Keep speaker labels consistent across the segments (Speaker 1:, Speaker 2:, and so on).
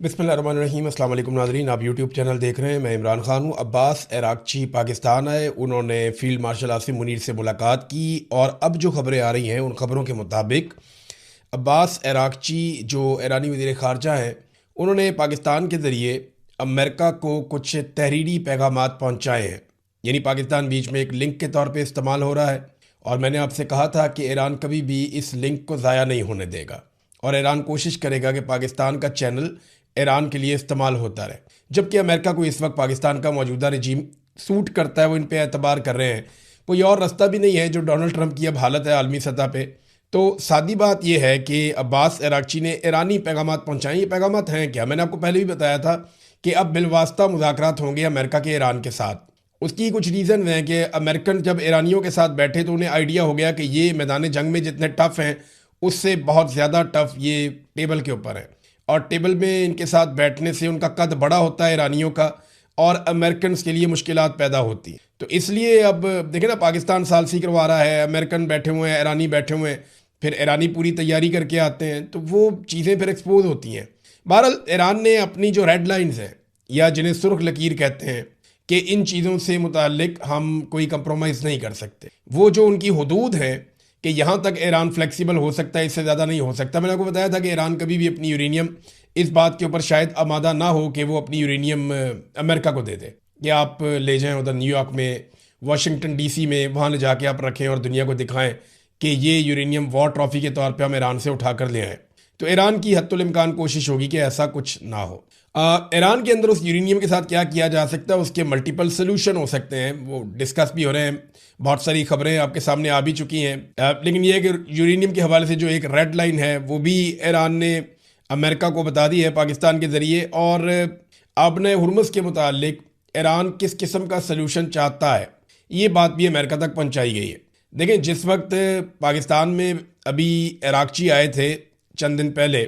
Speaker 1: बिस्मिल्लाहिर्रहमानिर्रहीम। अस्सलाम वालेकुम नाज़रीन, आप यूट्यूब चैनल देख रहे हैं। मैं इमरान खान हूँ। अब्बास अरागची पाकिस्तान आए, उन्होंने फ़ील्ड मार्शल आसिम मुनीर से मुलाकात की और अब जो खबरें आ रही हैं उन खबरों के मुताबिक अब्बास अरागची जो ईरानी वज़ीर ख़ारजा हैं, उन्होंने पाकिस्तान के ज़रिए अमेरिका को कुछ तहरीरी पैगामात पहुँचाए हैं। यानी पाकिस्तान बीच में एक लिंक के तौर पर इस्तेमाल हो रहा है और मैंने आपसे कहा था कि ईरान कभी भी इस लिंक को ज़ाया नहीं होने देगा और ईरान कोशिश करेगा कि पाकिस्तान का चैनल ईरान के लिए इस्तेमाल होता रहे। जबकि अमेरिका को इस वक्त पाकिस्तान का मौजूदा रजीम सूट करता है, वो इन पे एतबार कर रहे हैं। कोई और रास्ता भी नहीं है। जो डोनाल्ड ट्रंप की अब हालत है आलमी सतह पे, तो सादी बात यह है कि अब्बास अरागची ने ईरानी पैगामात पहुँचाए। ये पैगामात हैं क्या? मैंने आपको पहले भी बताया था कि अब बिलवास्ता मुज़ाकरात होंगे अमेरिका के ईरान के साथ। उसकी कुछ रीज़न हैं कि अमेरिकन जब ईरानियों के साथ बैठे तो उन्हें आइडिया हो गया कि ये मैदान जंग में जितने टफ़ हैं उससे बहुत ज़्यादा टफ़ ये टेबल के ऊपर है और टेबल में इनके साथ बैठने से उनका कद बड़ा होता है ईरानियों का और अमेरिकन के लिए मुश्किलात पैदा होती हैं। तो इसलिए अब देखें ना, पाकिस्तान सालसी करवा रहा है, अमेरिकन बैठे हुए हैं, ईरानी बैठे हुए हैं, फिर ईरानी पूरी तैयारी करके आते हैं तो वो चीज़ें फिर एक्सपोज होती हैं। बहरहाल ईरान ने अपनी जो रेड लाइन्स हैं या जिन्हें सुर्ख लकीर कहते हैं कि इन चीज़ों से मुतालिक हम कोई कंप्रोमाइज़ नहीं कर सकते, वो जो उनकी हदूद हैं कि यहाँ तक ईरान फ्लेक्सिबल हो सकता है, इससे ज़्यादा नहीं हो सकता। मैंने आपको बताया था कि ईरान कभी भी अपनी यूरेनियम इस बात के ऊपर शायद आमादा ना हो कि वो अपनी यूरेनियम अमेरिका को दे दे कि आप ले जाएं उधर न्यूयॉर्क में, वाशिंगटन डीसी में, वहाँ ले जाके आप रखें और दुनिया को दिखाएं कि ये यूरेनियम वॉर ट्रॉफी के तौर पे हम ईरान से उठा कर ले आएँ। तो ईरान की हत्तुल इम्कान कोशिश होगी कि ऐसा कुछ ना हो। ईरान के अंदर उस यूरेनियम के साथ क्या किया जा सकता है, उसके मल्टीपल सोल्यूशन हो सकते हैं, वो डिस्कस भी हो रहे हैं। बहुत सारी खबरें आपके सामने आ भी चुकी हैं। लेकिन ये है कि यूरेनियम के हवाले से जो एक रेड लाइन है वो भी ईरान ने अमेरिका को बता दी है पाकिस्तान के ज़रिए। और आबने हुर्मुज़ के मुतालिक ईरान किस किस्म का सलूशन चाहता है, ये बात भी अमेरिका तक पहुंचाई गई है। देखें, जिस वक्त पाकिस्तान में अभी अरागची आए थे चंद दिन पहले,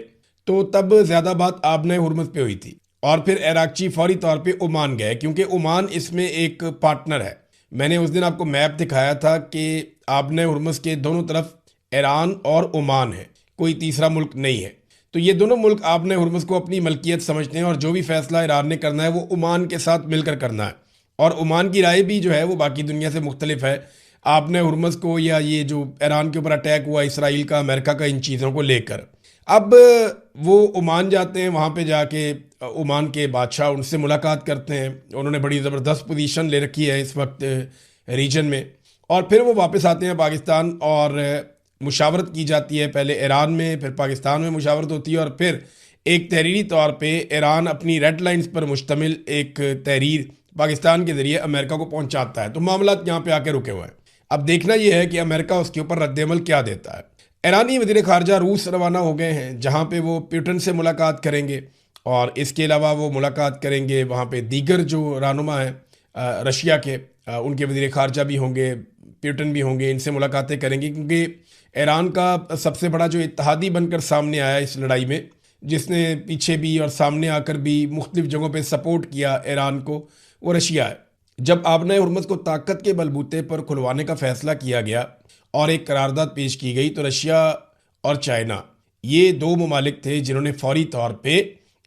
Speaker 1: तो तब ज़्यादा बात आबने हुर्मुज़ पे हुई थी और फिर अरागची फौरी तौर पे ओमान गए क्योंकि ओमान इसमें एक पार्टनर है। मैंने उस दिन आपको मैप दिखाया था कि आबने हुर्मुज़ के दोनों तरफ ईरान और ओमान है, कोई तीसरा मुल्क नहीं है। तो ये दोनों मुल्क आबने हुर्मुज़ को अपनी मलकियत समझते हैं और जो भी फैसला ईरान ने करना है वो ओमान के साथ मिलकर करना है। और ओमान की राय भी जो है वो बाकी दुनिया से मुख्तलिफ है आबने हुर्मुज़ को या ये जो ईरान के ऊपर अटैक हुआ इसराइल का, अमेरिका का, इन चीज़ों को लेकर। अब वो ओमान जाते हैं, वहाँ पे जाके ओमान के बादशाह उनसे मुलाकात करते हैं। उन्होंने बड़ी ज़बरदस्त पोजीशन ले रखी है इस वक्त रीजन में। और फिर वो वापस आते हैं पाकिस्तान और मुशावरत की जाती है, पहले ईरान में फिर पाकिस्तान में मुशावरत होती है और फिर एक तहरीरी तौर पे ईरान अपनी रेड लाइन्स पर मुश्तमिल एक तहरीर पाकिस्तान के ज़रिए अमेरिका को पहुँचाता है। तो मामला यहाँ पे आके रुके हुए हैं। अब देखना यह है कि अमेरिका उसके ऊपर रद्दमल क्या देता है। ईरानी वज़ीर ख़ारजा रूस रवाना हो गए हैं, जहाँ पे वो पुतिन से मुलाकात करेंगे और इसके अलावा वो मुलाकात करेंगे वहाँ पे दीगर जो रहनुमा हैं रशिया के, उनके वज़ीर ख़ारजा भी होंगे, पुतिन भी होंगे, इनसे मुलाकातें करेंगे क्योंकि ईरान का सबसे बड़ा जो इत्तेहादी बनकर सामने आया इस लड़ाई में, जिसने पीछे भी और सामने आकर भी मुख्तलिफ जगहों पर सपोर्ट किया ईरान को, वो रशिया है। जब आबने हुर्मुज़ को ताकत के बलबूते पर खुलवाने का फ़ैसला किया गया और एक करारदाद पेश की गई, तो रशिया और चाइना ये दो ममालिक थे जिन्होंने फौरी तौर पे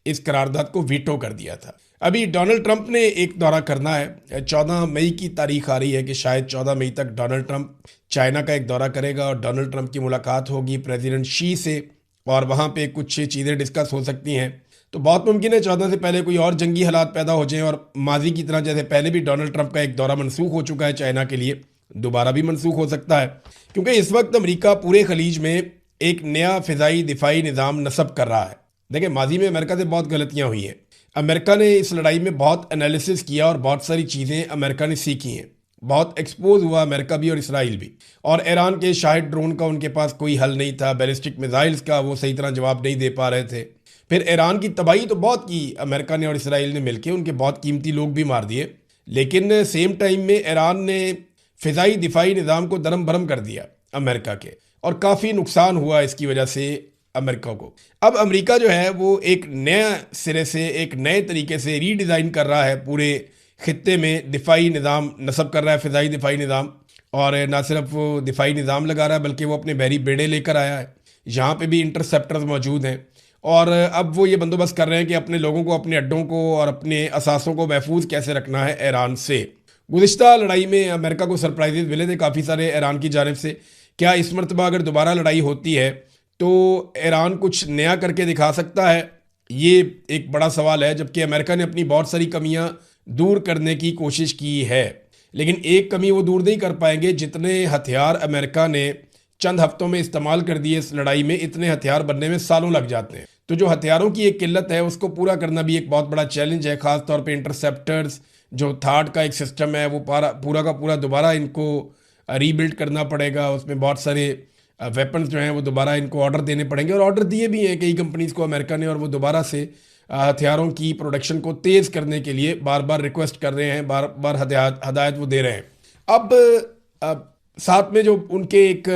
Speaker 1: इस करारदाद को वीटो कर दिया था। अभी डोनाल्ड ट्रंप ने एक दौरा करना है, 14 मई की तारीख आ रही है कि शायद 14 मई तक डोनाल्ड ट्रंप चाइना का एक दौरा करेगा और डोनाल्ड ट्रंप की मुलाकात होगी प्रेसिडेंट शी से और वहाँ पे कुछ चीज़ें डिस्कस हो सकती हैं। तो बहुत मुमकिन है 14 से पहले कोई और जंगी हालात पैदा हो जाएं और माजी की तरह जैसे पहले भी डोनाल्ड ट्रंप का एक दौरा मनसूख हो चुका है चाइना के लिए, दोबारा भी मनसूख हो सकता है। क्योंकि इस वक्त अमेरिका पूरे खलीज में एक नया फ़िज़ाई दिफाई निज़ाम नस्ब कर रहा है। देखिए, माजी में अमेरिका से बहुत गलतियाँ हुई हैं। अमेरिका ने इस लड़ाई में बहुत एनालिसिस किया और बहुत सारी चीज़ें अमेरिका ने सीखी हैं। बहुत एक्सपोज हुआ अमेरिका भी और इसराइल भी। और ईरान के शाहिद ड्रोन का उनके पास कोई हल नहीं था, बैलिस्टिक मिसाइल्स का वो सही तरह जवाब नहीं दे पा रहे थे। फिर ईरान की तबाही तो बहुत की अमेरिका ने और इसराइल ने मिलकर, उनके बहुत कीमती लोग भी मार दिए। लेकिन सेम टाइम में ईरान ने फ़िज़ाई दिफाई निज़ाम को दरम भरम कर दिया अमेरिका के, और काफ़ी नुकसान हुआ इसकी वजह से अमेरिका को। अब अमेरिका जो है वो एक नया सिरे से, एक नए तरीके से रीडिज़ाइन कर रहा है, पूरे ख़ित्ते में दिफाई निज़ाम नस्ब कर रहा है, फ़िज़ाई दिफाई निज़ाम। और ना सिर्फ वो दिफाई निज़ाम लगा रहा है बल्कि वो अपने बहरी बेड़े लेकर आया है। यहाँ पे भी इंटरसेप्टर्स मौजूद हैं और अब वो ये बंदोबस्त कर रहे हैं कि अपने लोगों को, अपने अड्डों को और अपने असासों को महफूज कैसे रखना है ईरान से। गुज़िश्ता लड़ाई में अमेरिका को सरप्राइजेज मिले थे काफ़ी सारे ईरान की जानिब से। क्या इस मरतबा अगर दोबारा लड़ाई होती है तो ईरान कुछ नया करके दिखा सकता है? ये एक बड़ा सवाल है। जबकि अमेरिका ने अपनी बहुत सारी कमियां दूर करने की कोशिश की है, लेकिन एक कमी वो दूर नहीं कर पाएंगे जितने हथियार अमेरिका ने चंद हफ्तों में इस्तेमाल कर दिए इस लड़ाई में, इतने हथियार बनने में सालों लग जाते हैं। तो जो हथियारों की एक किल्लत है उसको पूरा करना भी एक बहुत बड़ा चैलेंज है। ख़ासतौर पे इंटरसेप्टर्स, जो थार्ड का एक सिस्टम है, वो पूरा का पूरा दोबारा इनको रीबिल्ड करना पड़ेगा। उसमें बहुत सारे वेपन्स जो हैं वो दोबारा इनको ऑर्डर देने पड़ेंगे, और ऑर्डर दिए भी हैं कई कंपनीज को अमेरिका ने, और वो दोबारा से हथियारों की प्रोडक्शन को तेज़ करने के लिए बार बार रिक्वेस्ट कर रहे हैं, बार बार हदायत वो दे रहे हैं। अब साथ में जो उनके एक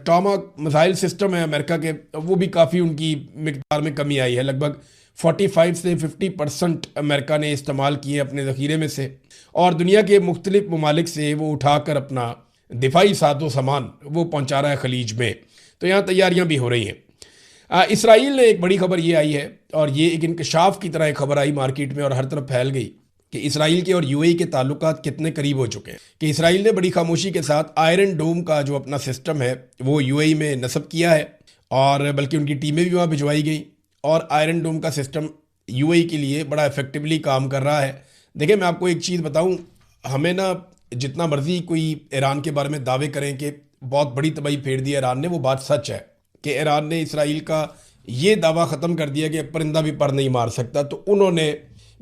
Speaker 1: टॉमाहॉक मिसाइल सिस्टम है अमेरिका के, वो भी काफ़ी उनकी मिकदार में कमी आई है। लगभग 45 से 50% अमेरिका ने इस्तेमाल किए अपने ज़ख़ीरे में से, और दुनिया के मुख्तलिफ ममालिक से वो उठाकर अपना दिफाई साजो सामान वो पहुंचा रहा है खलीज में। तो यहाँ तैयारियां भी हो रही हैं। इसराइल ने एक बड़ी खबर ये आई है, और ये एक इंकशाफ की तरह एक खबर आई मार्केट में और हर तरफ फैल गई, कि इसराइल के और यूएई के ताल्लुकात कितने करीब हो चुके हैं। कि इसराइल ने बड़ी खामोशी के साथ आयरन डोम का जो अपना सिस्टम है वो यूएई में नस्ब किया है, और बल्कि उनकी टीमें भी वहाँ भिजवाई गई, और आयरन डोम का सिस्टम यूएई के लिए बड़ा इफेक्टिवली काम कर रहा है। देखिए, मैं आपको एक चीज़ बताऊँ, हमें ना जितना मर्जी कोई ईरान के बारे में दावे करें कि बहुत बड़ी तबाही फेर दी ईरान ने, वो बात सच है कि ईरान ने इसराइल का ये दावा ख़त्म कर दिया कि परिंदा भी पर नहीं मार सकता। तो उन्होंने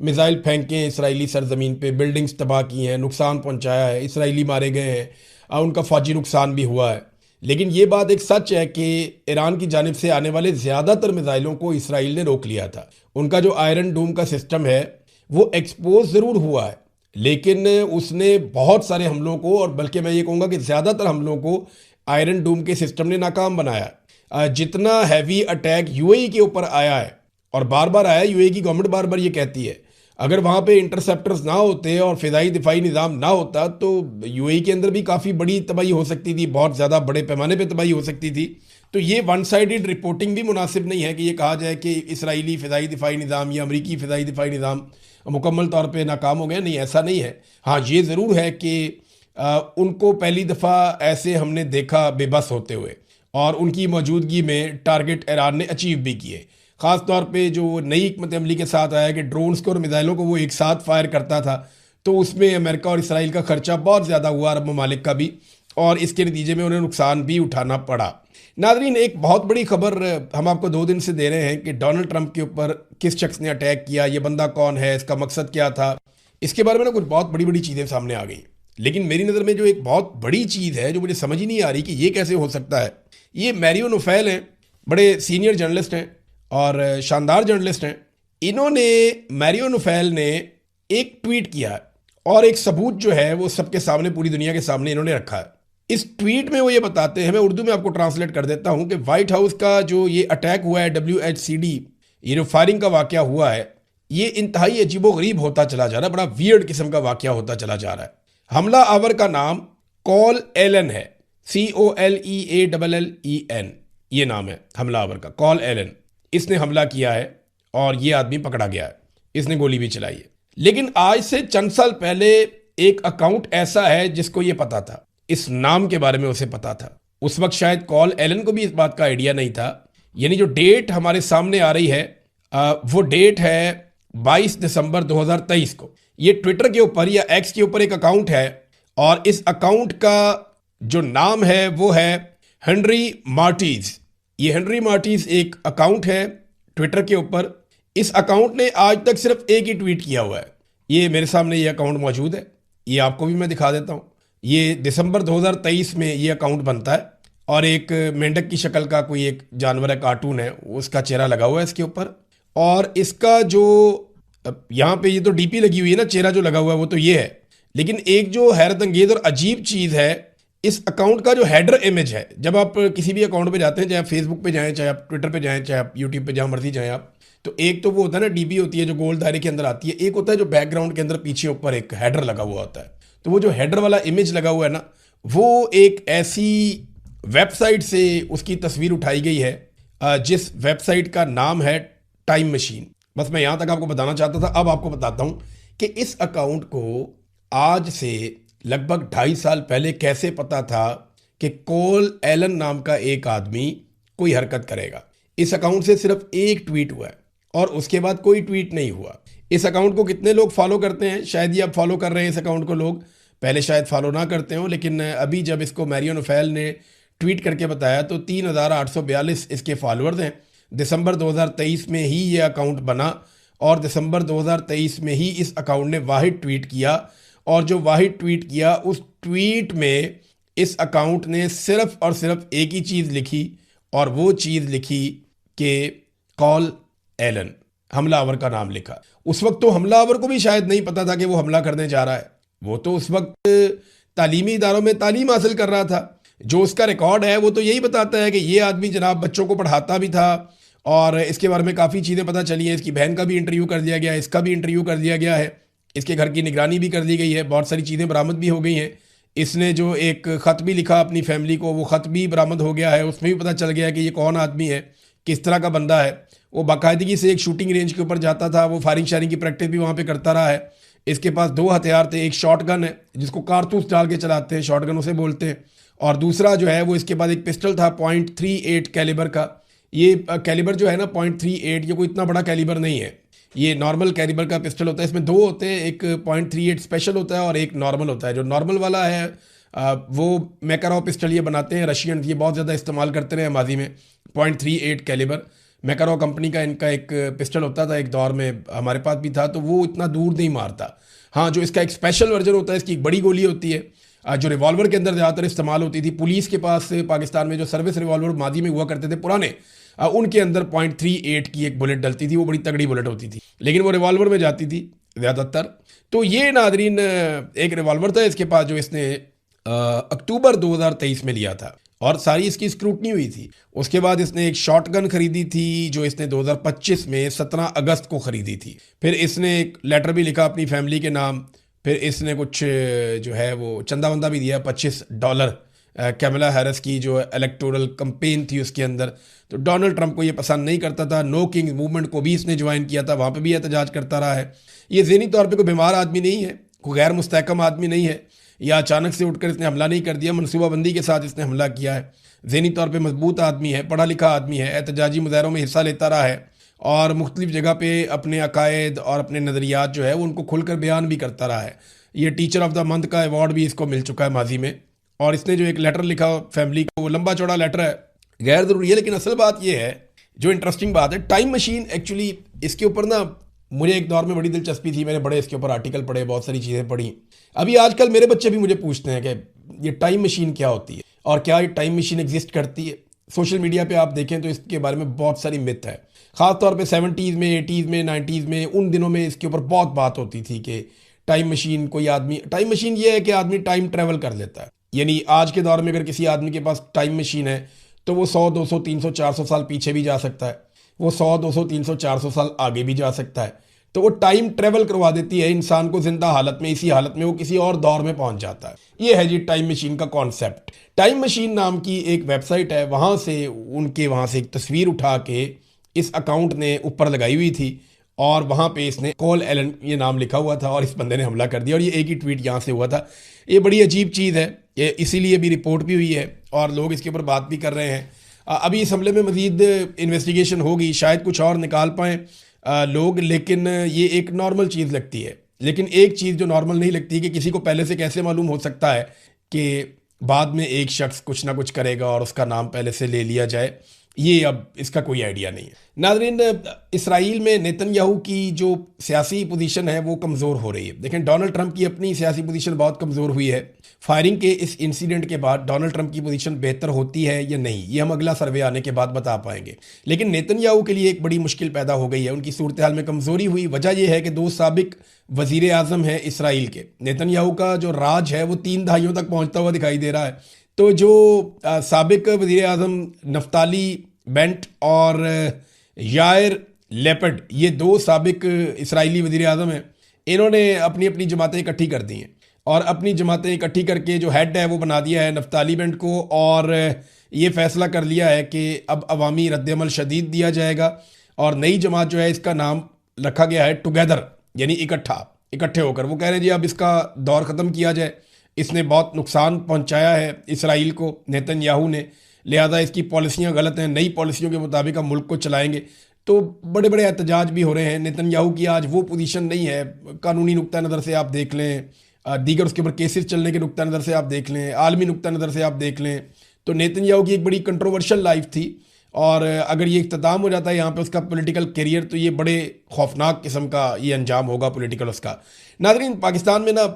Speaker 1: मिसाइल फेंके इसराइली सरजमीन पे, बिल्डिंग्स तबाह की हैं, नुकसान पहुंचाया है, इसराइली मारे गए हैं, उनका फौजी नुकसान भी हुआ है। लेकिन ये बात एक सच है कि ईरान की जानिब से आने वाले ज़्यादातर मिसाइलों को इसराइल ने रोक लिया था। उनका जो आयरन डोम का सिस्टम है वो एक्सपोज ज़रूर हुआ है, लेकिन उसने बहुत सारे हमलों को, और बल्कि मैं ये कहूँगा कि ज़्यादातर हमलों को आयरन डोम के सिस्टम ने नाकाम बनाया। जितना हैवी अटैक यूएई के ऊपर आया है, और बार बार आया, यूएई की गवर्नमेंट बार बार ये कहती है, अगर वहाँ पे इंटरसेप्टर्स ना होते और फ़िज़ाई दिफाई निज़ाम ना होता तो यूएई के अंदर भी काफ़ी बड़ी तबाही हो सकती थी, बहुत ज़्यादा बड़े पैमाने पे तबाही हो सकती थी। तो ये वन साइडेड रिपोर्टिंग भी मुनासिब नहीं है कि ये कहा जाए कि इसराइली फ़िज़ाई दिफाई निज़ाम या अमरीकी फ़िज़ाई दिफाई निज़ाम मुकम्मल तौर पे नाकाम हो गया। नहीं, ऐसा नहीं है। हाँ, ये ज़रूर है कि उनको पहली दफ़ा ऐसे हमने देखा बेबस होते हुए, और उनकी मौजूदगी में टारगेट ईरान ने अचीव भी किए। ख़ास तौर पे जो नई हिकमत अमली के साथ आया कि ड्रोन्स को और मिसाइलों को वो एक साथ फायर करता था, तो उसमें अमेरिका और इसराइल का खर्चा बहुत ज़्यादा हुआ, अरब ममालिक का भी, और इसके नतीजे में उन्हें नुकसान भी उठाना पड़ा। नाज़रीन, एक बहुत बड़ी खबर हम आपको 2 दिन से दे रहे हैं कि डोनाल्ड ट्रंप के ऊपर किस शख्स ने अटैक किया, ये बंदा कौन है, इसका मकसद क्या था। इसके बारे में ना कुछ बहुत बड़ी बड़ी चीज़ें सामने आ गई। लेकिन मेरी नज़र में जो एक बहुत बड़ी चीज़ है जो मुझे समझ ही नहीं आ रही कि ये कैसे हो सकता है, ये मैरियो नोफेल हैं, बड़े सीनियर जर्नलिस्ट हैं और शानदार जर्नलिस्ट हैं। इन्होंने, मैरियो नोफेल ने एक ट्वीट किया है, और एक सबूत जो है वो सबके सामने, पूरी दुनिया के सामने इन्होंने रखा है। इस ट्वीट में वो ये बताते हैं, मैं उर्दू में आपको ट्रांसलेट कर देता हूं, कि व्हाइट हाउस का जो ये अटैक हुआ है, WHCD, ये जो फायरिंग का वाकया हुआ है, ये इंतहाई अजीबोगरीब होता चला जा रहा है, बड़ा वियर्ड किस्म का वाकया होता चला जा रहा है। हमला आवर का नाम कॉल एलन है, COLEALLEN, ये नाम है हमला आवर का, कॉल एलन। इसने हमला किया है और ये आदमी पकड़ा गया है, इसने गोली भी चलाई है। लेकिन आज से चंद साल पहले एक अकाउंट ऐसा है जिसको ये पता था, इस नाम के बारे में उसे पता था। उस वक्त शायद कॉल एलन को भी इस बात का आइडिया नहीं था। यानी जो डेट हमारे सामने आ रही है वो डेट है 22 दिसंबर 2023 को। ये ट्विटर के ऊपर या एक्स के ऊपर एक अकाउंट है, और इस अकाउंट का जो नाम है वो है हेनरी मार्टिज। ये हेनरी मार्टिज एक अकाउंट है ट्विटर के ऊपर। इस अकाउंट ने आज तक सिर्फ एक ही ट्वीट किया हुआ है। ये मेरे सामने ये अकाउंट मौजूद है, ये आपको भी मैं दिखा देता हूँ। ये दिसंबर 2023 में ये अकाउंट बनता है, और एक मेंढक की शक्ल का कोई एक जानवर है, कार्टून है, उसका चेहरा लगा हुआ है इसके ऊपर। और इसका जो यहाँ पे ये तो डीपी लगी हुई है ना, चेहरा जो लगा हुआ है वो तो ये है। लेकिन एक जो हैरत अंगेज और अजीब चीज़ है, इस अकाउंट का जो हेडर इमेज है, जब आप किसी भी अकाउंट पे जाते हैं, चाहे आप फेसबुक पे जाएं, चाहे आप ट्विटर पे जाएं, चाहे आप यूट्यूब पे जहाँ मर्जी जाएं आप, तो एक तो वो होता है ना डीपी होती है जो गोल दायरे के अंदर आती है, एक होता है जो बैकग्राउंड के अंदर पीछे ऊपर एक हेडर लगा हुआ होता है। तो वो जो हेडर वाला इमेज लगा हुआ है ना, वो एक ऐसी वेबसाइट से उसकी तस्वीर उठाई गई है जिस वेबसाइट का नाम है टाइम मशीन। बस मैं यहाँ तक आपको बताना चाहता था। अब आपको बताता हूँ कि इस अकाउंट को आज से लगभग 2.5 साल पहले कैसे पता था कि कोल एलन नाम का एक आदमी कोई हरकत करेगा। इस अकाउंट से सिर्फ एक ट्वीट हुआ है और उसके बाद कोई ट्वीट नहीं हुआ। इस अकाउंट को कितने लोग फॉलो करते हैं? शायद ये अब फॉलो कर रहे हैं इस अकाउंट को लोग, पहले शायद फॉलो ना करते हो, लेकिन अभी जब इसको मैरियन ओफेल ने ट्वीट करके बताया तो 3,842 इसके फॉलोअर्स हैं। दिसंबर 2023 में ही ये अकाउंट बना और दिसंबर 2023 में ही इस अकाउंट ने वाहिद ट्वीट किया, और जो वाहिद ट्वीट किया उस ट्वीट में इस अकाउंट ने सिर्फ और सिर्फ एक ही चीज़ लिखी, और वो चीज़ लिखी कि कॉल एलन, हमलावर का नाम लिखा। उस वक्त तो हमलावर को भी शायद नहीं पता था कि वो हमला करने जा रहा है। वो तो उस वक्त तालीमी इदारों में तालीम हासिल कर रहा था। जो उसका रिकॉर्ड है वो तो यही बताता है कि ये आदमी जनाब बच्चों को पढ़ाता भी था, और इसके बारे में काफ़ी चीज़ें पता चली हैं। इसकी बहन का भी इंटरव्यू कर दिया गया है, इसका भी इंटरव्यू कर दिया गया है, इसके घर की निगरानी भी कर दी गई है, बहुत सारी चीज़ें बरामद भी हो गई हैं। इसने जो एक ख़त भी लिखा अपनी फैमिली को, वो ख़त भी बरामद हो गया है। उसमें भी पता चल गया है कि ये कौन आदमी है, किस तरह का बंदा है। वो बाकायदगी से एक शूटिंग रेंज के ऊपर जाता था, वो फायरिंग शायरिंग की प्रैक्टिस भी वहाँ पे करता रहा है। इसके पास 2 हथियार थे, एक शॉट गन है जिसको कारतूस डाल के चलाते हैं, शॉट गन उसे बोलते हैं, और दूसरा जो है वो इसके पास एक पिस्टल था .38 कैलिबर का। ये कैलिबर जो है ना .38, ये कोई इतना बड़ा कैलिबर नहीं है, ये नॉर्मल कैलिबर का पिस्टल होता है। इसमें 2 होते हैं, एक .38 स्पेशल होता है और एक नॉर्मल होता है। जो नॉर्मल वाला है वो मैकारोव पिस्टल ये बनाते हैं रशियन, ये बहुत ज़्यादा इस्तेमाल करते रहे माजी में। .38 कैलिबर मैकारोव कंपनी का इनका एक पिस्टल होता था, एक दौर में हमारे पास भी था, तो वो इतना दूर नहीं मारता। हाँ, जो इसका एक स्पेशल वर्जन होता है, इसकी एक बड़ी गोली होती है जो रिवॉल्वर के अंदर ज़्यादातर इस्तेमाल होती थी। पुलिस के पास पाकिस्तान में जो सर्विस रिवॉल्वर माजी में हुआ करते थे पुराने, उनके अंदर .38 की एक बुलेट डलती थी, वो बड़ी तगड़ी बुलेट होती थी, लेकिन वो रिवॉल्वर में जाती थी ज़्यादातर। तो ये नादरीन एक रिवॉल्वर था इसके पास जो इसने अक्टूबर 2023 में लिया था, और सारी इसकी स्क्रूटनी हुई थी। उसके बाद इसने एक शॉटगन खरीदी थी जो इसने 2025 में 17 अगस्त को खरीदी थी। फिर इसने एक लेटर भी लिखा अपनी फैमिली के नाम। फिर इसने कुछ जो है वो चंदा वंदा भी दिया, $25 कैमला हैरिस की जो इलेक्टोरल कंपेन थी उसके अंदर। तो डोनाल्ड ट्रंप को ये पसंद नहीं करता था। नो किंग्स मूवमेंट को भी इसने ज्वाइन किया था, वहाँ पे भी एहतजाज करता रहा है। ये ज़हनी तौर पे कोई बीमार आदमी नहीं है, कोई गैर मुस्तहकम आदमी नहीं है, या अचानक से उठकर इसने हमला नहीं कर दिया, मनसूबाबंदी के साथ इसने हमला किया है। ज़हनी तौर पे मजबूत आदमी है, पढ़ा लिखा आदमी है, एहतजाजी मुजाहरों में हिस्सा लेता रहा है, और मुख्तलिफ जगह पे अपने अकायद और अपने नज़रियात जो है वो उनको खुलकर बयान भी करता रहा है। ये टीचर ऑफ द मंथ का अवार्ड भी इसको मिल चुका है माजी में। और इसने जो एक लेटर लिखा फैमिली को, वो लंबा चौड़ा लेटर है, गैर ज़रूरी है, लेकिन असल बात ये है, जो इंटरेस्टिंग बात है, टाइम मशीन एक्चुअली इसके ऊपर ना मुझे एक दौर में बड़ी दिलचस्पी थी। मैंने बड़े इसके ऊपर आर्टिकल पढ़े, बहुत सारी चीज़ें पढ़ी। अभी आजकल मेरे बच्चे भी मुझे पूछते हैं कि ये टाइम मशीन क्या होती है और क्या ये टाइम मशीन एग्जिस्ट करती है। सोशल मीडिया पे आप देखें तो इसके बारे में बहुत सारी मिथ है, ख़ासतौर पे 70s में, 80s में, 90s में, उन दिनों में इसके ऊपर बहुत बात होती थी कि टाइम मशीन, कोई आदमी, टाइम मशीन ये है कि आदमी टाइम ट्रेवल कर लेता है। यानी आज के दौर में अगर किसी आदमी के पास टाइम मशीन है तो वो 100, 200, 300, 400 साल पीछे भी जा सकता है, वो 100, 200, 300, 400 साल आगे भी जा सकता है। तो वो टाइम ट्रेवल करवा देती है इंसान को जिंदा हालत में, इसी हालत में वो किसी और दौर में पहुंच जाता है। ये है जी टाइम मशीन का कॉन्सेप्ट। टाइम मशीन नाम की एक वेबसाइट है, वहाँ से एक तस्वीर उठा के इस अकाउंट ने ऊपर लगाई हुई थी, और वहाँ पे इसने कॉल एलन ये नाम लिखा हुआ था, और इस बंदे ने हमला कर दिया, और ये एक ही ट्वीट यहाँ से हुआ था। ये बड़ी अजीब चीज़ है, ये इसीलिए भी रिपोर्ट भी हुई है और लोग इसके ऊपर बात भी कर रहे हैं। अभी इस हमले में मज़ीद इन्वेस्टिगेशन होगी, शायद कुछ और निकाल पाएँ लोग, लेकिन ये एक नॉर्मल चीज़ लगती है। लेकिन एक चीज़ जो नॉर्मल नहीं लगती कि किसी को पहले से कैसे मालूम हो सकता है कि बाद में एक शख्स कुछ ना कुछ करेगा और उसका नाम पहले से ले लिया जाए, ये अब इसका कोई आइडिया नहीं है। नाज़रीन, इसराइल में नेतन्याहू की जो सियासी पोजीशन है वो कमज़ोर हो रही है। देखें, डोनाल्ड ट्रंप की अपनी सियासी पोजीशन बहुत कमज़ोर हुई है। फायरिंग के इस इंसिडेंट के बाद डोनाल्ड ट्रंप की पोजीशन बेहतर होती है या नहीं, ये हम अगला सर्वे आने के बाद बता पाएंगे। लेकिन नेतन्याहू के लिए एक बड़ी मुश्किल पैदा हो गई है, उनकी सूरत हाल में कमज़ोरी हुई। वजह यह है कि 2 साबिक वज़ीर आज़म हैं इसराइल के। नेतन्याहू का जो राज है वो 3 दहाइयों तक पहुँचता हुआ दिखाई दे रहा है। तो जो साबिक वज़ीर आज़म नफ्ताली बेंट और यायर लेपर्ड, ये 2 साबिक इसराइली वज़ीर आज़म हैं, इन्होंने अपनी अपनी जमातें इकट्ठी कर दी हैं, और अपनी जमातें इकट्ठी करके जो हेड है वो बना दिया है नफ्ताली बेंट को, और ये फ़ैसला कर लिया है कि अब अवामी रद्दअमल शदीद दिया जाएगा और नई जमात जो है इसका नाम रखा गया है टुगेदर, यानी इकट्ठे होकर। वो कह रहे हैं जी अब इसका दौर ख़त्म किया जाए, इसने बहुत नुकसान पहुंचाया है इसराइल को, नेतन्याहू ने, लिहाजा इसकी पॉलिसियां गलत हैं, नई पॉलिसियों के मुताबिक हम मुल्क को चलाएंगे। तो बड़े बड़े एहतजाज भी हो रहे हैं। नेतन्याहू की आज वो पोजीशन नहीं है, कानूनी नुक्ता नज़र से आप देख लें, दीगर उसके ऊपर केसेस चलने के नुक्ता नज़र से आप देख लें, आलमी नुक्ता नज़र से आप देख लें, तो नेतन्याहू की एक बड़ी कंट्रोवर्शियल लाइफ थी। और अगर ये इख्तिताम हो जाता है यहाँ पे उसका पॉलिटिकल करियर, तो ये बड़े खौफनाक किस्म का ये अंजाम होगा पॉलिटिकल उसका। नाज़रीन, पाकिस्तान में ना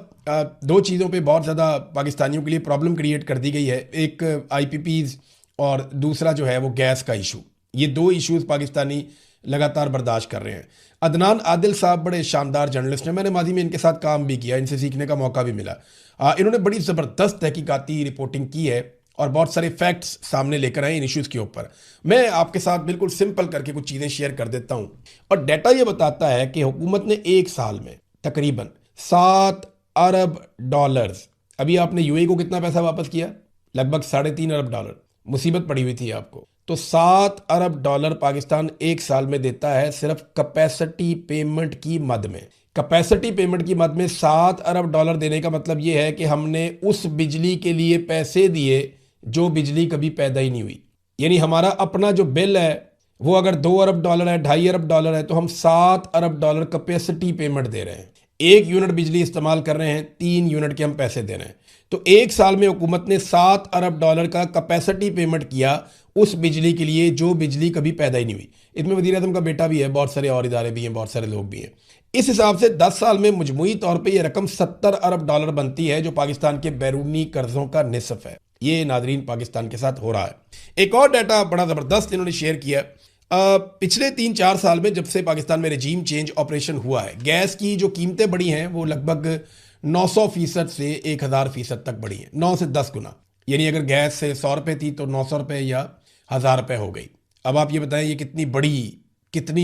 Speaker 1: दो चीज़ों पे बहुत ज़्यादा पाकिस्तानियों के लिए प्रॉब्लम क्रिएट कर दी गई है। एक IPPs और दूसरा जो है वो गैस का इशू। ये दो इश्यूज़ पाकिस्तानी लगातार बर्दाश्त कर रहे हैं। अदनान आदिल साहब बड़े शानदार जर्नलिस्ट हैं, मैंने माजी में इनके साथ काम भी किया, इनसे सीखने का मौका भी मिला। इन्होंने बड़ी ज़बरदस्त तहकीकाती रिपोर्टिंग की है और बहुत सारे फैक्ट्स सामने लेकर आए इन इश्यूज़ के ऊपर। मैं आपके साथ बिल्कुल सिंपल करके कुछ चीज़ें शेयर कर देता हूँ। और डाटा ये बताता है कि हुकूमत ने एक साल में तकरीबन 7 अरब डॉलर्स, अभी आपने UAE को कितना पैसा वापस किया? लगभग 3.5 अरब डॉलर। मुसीबत पड़ी हुई थी आपको, तो 7 अरब डॉलर पाकिस्तान एक साल में देता है सिर्फ कैपेसिटी पेमेंट की मद में। कैपेसिटी पेमेंट की मद में 7 अरब डॉलर देने का मतलब ये है कि हमने उस बिजली के लिए पैसे दिए जो बिजली कभी पैदा ही नहीं हुई। यानी हमारा अपना जो बिल है वो अगर 2 अरब डॉलर है, 2.5 अरब डॉलर है, तो हम 7 अरब डॉलर कैपेसिटी पेमेंट दे रहे हैं। 1 यूनिट बिजली इस्तेमाल कर रहे हैं, 3 यूनिट के हम पैसे दे रहे हैं। तो एक साल में हुकूमत ने 7 अरब डॉलर का कैपेसिटी पेमेंट किया उस बिजली के लिए जो बिजली कभी पैदा ही नहीं हुई। इसमें वज़ीर आज़म का बेटा भी है, बहुत सारे और इदारे भी हैं, बहुत सारे लोग भी हैं। इस हिसाब से 10 साल में मजमूई तौर पे ये रकम 70 अरब डॉलर बनती है, जो पाकिस्तान के बैरूनी कर्जों का निसफ है। ये नाजरीन पाकिस्तान के साथ हो रहा है। एक और डाटा बड़ा ज़बरदस्त इन्होंने शेयर किया। पिछले 3-4 साल में जब से पाकिस्तान में रजीम चेंज ऑपरेशन हुआ है, गैस की जो कीमतें बढ़ी हैं वो लगभग 900% से 1000% तक बढ़ी हैं, 9 से 10 गुना। यानी अगर गैस से 100 रुपये थी तो 900 रुपये या 1000 रुपये हो गई। अब आप ये बताएं ये कितनी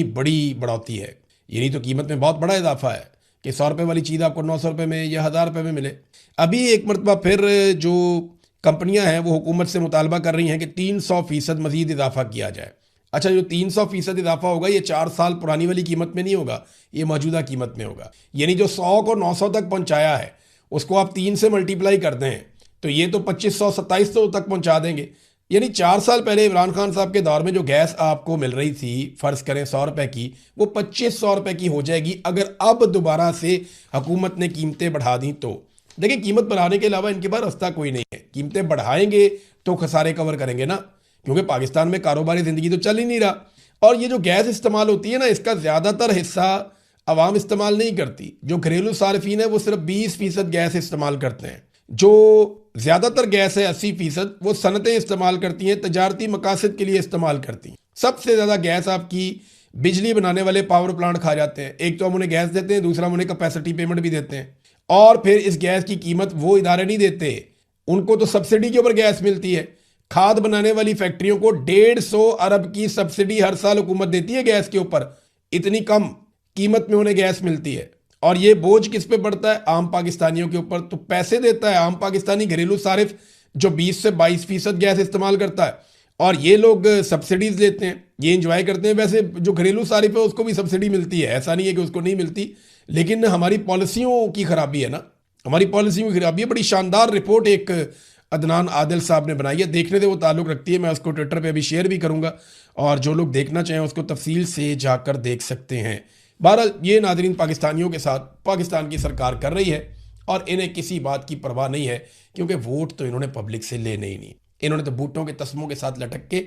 Speaker 1: बड़ी बढ़ोतरी है। यानी तो कीमत में बहुत बड़ा इजाफा है कि 100 रुपये वाली चीज़ आपको 900 रुपये में या 1000 रुपये में मिले। अभी एक मरतबा फिर जो कंपनियां हैं वो हुकूमत से मुतालबा कर रही हैं कि 300% मजीद इजाफा किया जाए। अच्छा, जो 300% इजाफा होगा ये 4 साल पुरानी वाली कीमत में नहीं होगा, ये मौजूदा कीमत में होगा। यानी जो 100 को 900 तक पहुंचाया है उसको आप 3 से मल्टीप्लाई कर दें तो ये तो 2500-2700 तक पहुंचा देंगे। यानी 4 साल पहले इमरान खान साहब के दौर में जो गैस आपको मिल रही थी, फ़र्ज़ करें 100 रुपये की, वो 2500 रुपये की हो जाएगी अगर अब दोबारा से हुकूमत ने कीमतें बढ़ा दी तो। देखिए, कीमत बढ़ाने के अलावा इनके पास रास्ता कोई नहीं है। कीमतें बढ़ाएंगे तो खसारे कवर करेंगे ना, क्योंकि पाकिस्तान में कारोबारी ज़िंदगी तो चल ही नहीं रहा। और ये जो गैस इस्तेमाल होती है ना, इसका ज़्यादातर हिस्सा आवाम इस्तेमाल नहीं करती। जो घरेलू सार्फिन है वो सिर्फ 20% गैस इस्तेमाल करते हैं। जो ज़्यादातर गैस है 80% वो सनतें इस्तेमाल करती हैं, तजारती मकासद के लिए इस्तेमाल करती हैं। सबसे ज़्यादा गैस आपकी बिजली बनाने वाले पावर प्लांट खा जाते हैं। एक तो हम उन्हें गैस देते हैं, दूसरा हम उन्हें कैपेसिटी पेमेंट भी देते हैं। और फिर इस गैस की कीमत वो इदारे नहीं देते, उनको तो सब्सिडी के ऊपर गैस मिलती है। खाद बनाने वाली फैक्ट्रियों को 150 अरब की सब्सिडी हर साल हुकूमत देती है गैस के ऊपर। इतनी कम कीमत में उन्हें गैस मिलती है और ये बोझ किस पे पड़ता है? आम पाकिस्तानियों के ऊपर। तो पैसे देता है आम पाकिस्तानी घरेलू सारिफ जो 20 से 22% गैस इस्तेमाल करता है, और ये लोग सब्सिडीज लेते हैं, ये इंजॉय करते हैं। वैसे जो घरेलू सारिफ है उसको भी सब्सिडी मिलती है, ऐसा नहीं है कि उसको नहीं मिलती, लेकिन हमारी पॉलिसियों की खराबी है ना, हमारी पॉलिसियों की खराबी है। बड़ी शानदार रिपोर्ट एक अदनान आदिल साहब ने बनाई है, देखने से वो ताल्लुक़ रखती है। मैं उसको ट्विटर पे अभी शेयर भी करूँगा और जो लोग देखना चाहें उसको तफसील से जाकर देख सकते हैं। बहरहाल ये नाज़रीन पाकिस्तानियों के साथ पाकिस्तान की सरकार कर रही है और इन्हें किसी बात की परवाह नहीं है, क्योंकि वोट तो इन्होंने पब्लिक से लेने ही नहीं। इन्होंने तो बूटों के तस्मों के साथ लटक के